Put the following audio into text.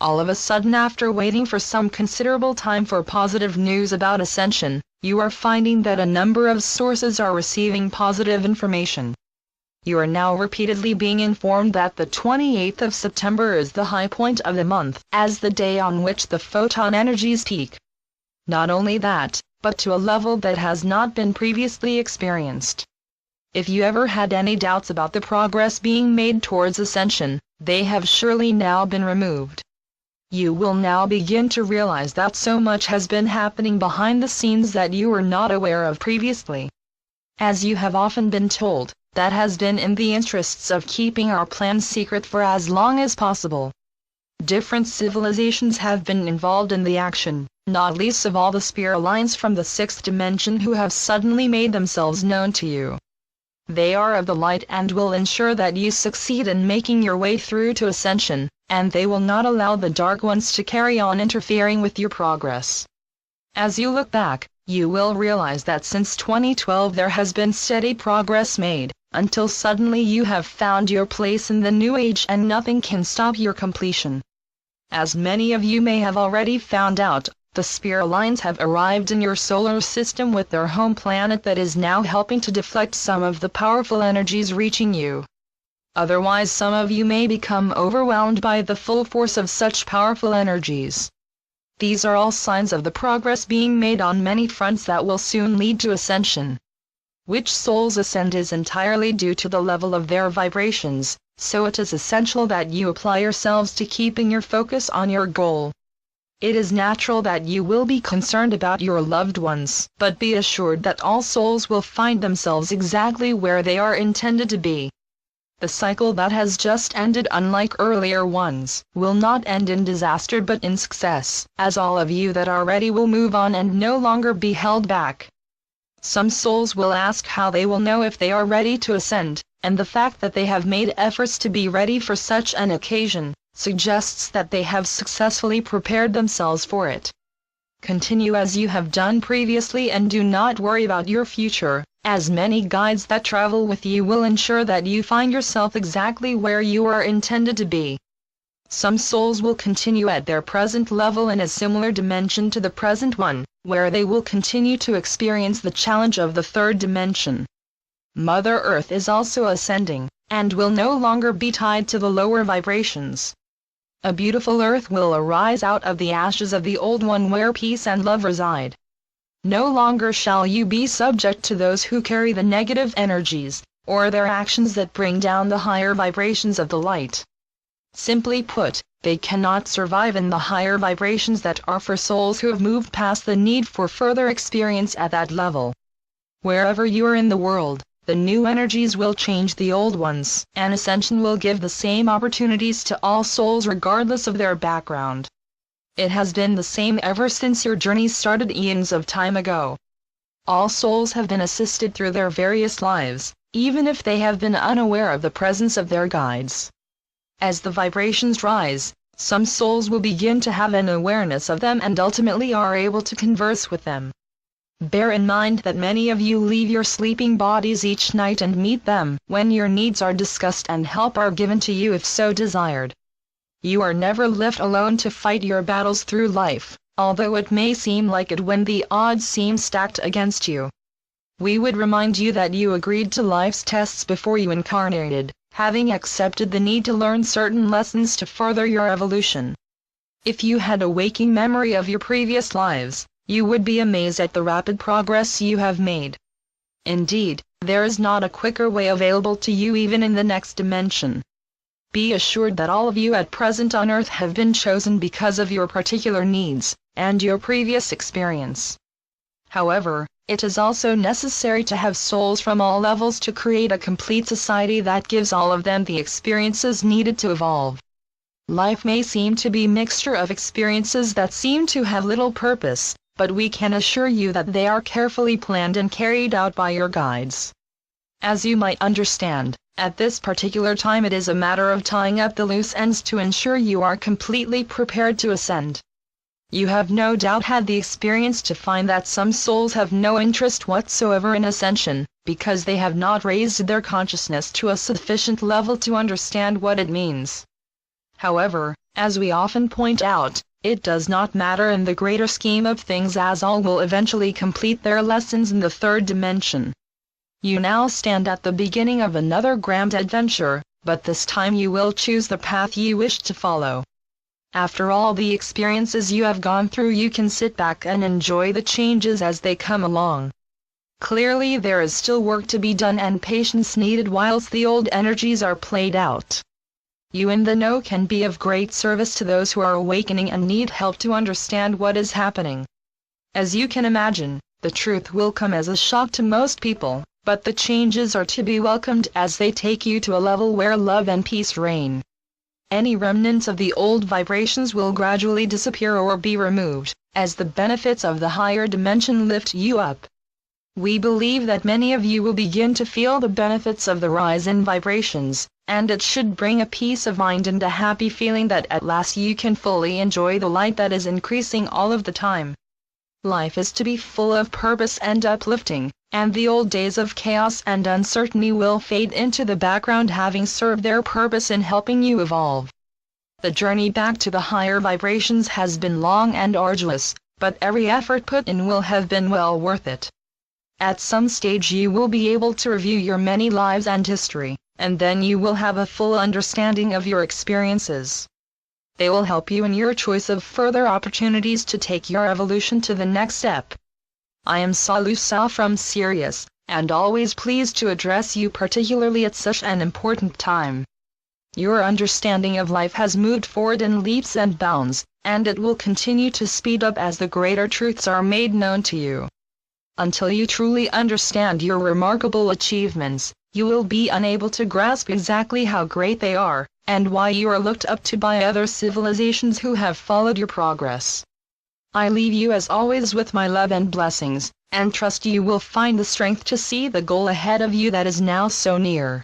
All of a sudden, after waiting for some considerable time for positive news about ascension, you are finding that a number of sources are receiving positive information. You are now repeatedly being informed that the 28th of September is the high point of the month, as the day on which the photon energies peak. Not only that, but to a level that has not been previously experienced. If you ever had any doubts about the progress being made towards ascension, they have surely now been removed. You will now begin to realize that so much has been happening behind the scenes that you were not aware of previously. As you have often been told, that has been in the interests of keeping our plans secret for as long as possible. Different civilizations have been involved in the action, not least of all the spirit lines from the sixth dimension who have suddenly made themselves known to you. They are of the light and will ensure that you succeed in making your way through to ascension, and they will not allow the dark ones to carry on interfering with your progress. As you look back, you will realize that since 2012 there has been steady progress made, until suddenly you have found your place in the new age and nothing can stop your completion. As many of you may have already found out, the spirit lines have arrived in your solar system with their home planet that is now helping to deflect some of the powerful energies reaching you. Otherwise, some of you may become overwhelmed by the full force of such powerful energies. These are all signs of the progress being made on many fronts that will soon lead to ascension. Which souls ascend is entirely due to the level of their vibrations, so it is essential that you apply yourselves to keeping your focus on your goal. It is natural that you will be concerned about your loved ones, but be assured that all souls will find themselves exactly where they are intended to be. The cycle that has just ended, unlike earlier ones, will not end in disaster but in success, as all of you that are ready will move on and no longer be held back. Some souls will ask how they will know if they are ready to ascend, and the fact that they have made efforts to be ready for such an occasion suggests that they have successfully prepared themselves for it. Continue as you have done previously and do not worry about your future, as many guides that travel with you will ensure that you find yourself exactly where you are intended to be. Some souls will continue at their present level in a similar dimension to the present one, where they will continue to experience the challenge of the third dimension. Mother Earth is also ascending, and will no longer be tied to the lower vibrations. A beautiful earth will arise out of the ashes of the old one where peace and love reside. No longer shall you be subject to those who carry the negative energies, or their actions that bring down the higher vibrations of the light. Simply put, they cannot survive in the higher vibrations that are for souls who have moved past the need for further experience at that level. Wherever you are in the world, the new energies will change the old ones, and ascension will give the same opportunities to all souls regardless of their background. It has been the same ever since your journey started eons of time ago. All souls have been assisted through their various lives, even if they have been unaware of the presence of their guides. As the vibrations rise, some souls will begin to have an awareness of them and ultimately are able to converse with them. Bear in mind that many of you leave your sleeping bodies each night and meet them when your needs are discussed and help are given to you if so desired. You are never left alone to fight your battles through life, although it may seem like it when the odds seem stacked against you. We would remind you that you agreed to life's tests before you incarnated, having accepted the need to learn certain lessons to further your evolution. If you had a waking memory of your previous lives, you would be amazed at the rapid progress you have made. Indeed, there is not a quicker way available to you even in the next dimension. Be assured that all of you at present on Earth have been chosen because of your particular needs, and your previous experience. However, it is also necessary to have souls from all levels to create a complete society that gives all of them the experiences needed to evolve. Life may seem to be a mixture of experiences that seem to have little purpose, but we can assure you that they are carefully planned and carried out by your guides. As you might understand, at this particular time it is a matter of tying up the loose ends to ensure you are completely prepared to ascend. You have no doubt had the experience to find that some souls have no interest whatsoever in ascension, because they have not raised their consciousness to a sufficient level to understand what it means. However, as we often point out, it does not matter in the greater scheme of things, as all will eventually complete their lessons in the third dimension. You now stand at the beginning of another grand adventure, but this time you will choose the path you wish to follow. After all the experiences you have gone through, you can sit back and enjoy the changes as they come along. Clearly there is still work to be done and patience needed whilst the old energies are played out. You in the know can be of great service to those who are awakening and need help to understand what is happening. As you can imagine, the truth will come as a shock to most people, but the changes are to be welcomed as they take you to a level where love and peace reign. Any remnants of the old vibrations will gradually disappear or be removed, as the benefits of the higher dimension lift you up. We believe that many of you will begin to feel the benefits of the rise in vibrations, and it should bring a peace of mind and a happy feeling that at last you can fully enjoy the light that is increasing all of the time. Life is to be full of purpose and uplifting, and the old days of chaos and uncertainty will fade into the background, having served their purpose in helping you evolve. The journey back to the higher vibrations has been long and arduous, but every effort put in will have been well worth it. At some stage you will be able to review your many lives and history, and then you will have a full understanding of your experiences. They will help you in your choice of further opportunities to take your evolution to the next step. I am Salusa from Sirius, and always pleased to address you particularly at such an important time. Your understanding of life has moved forward in leaps and bounds, and it will continue to speed up as the greater truths are made known to you. Until you truly understand your remarkable achievements, you will be unable to grasp exactly how great they are, and why you are looked up to by other civilizations who have followed your progress. I leave you as always with my love and blessings, and trust you will find the strength to see the goal ahead of you that is now so near.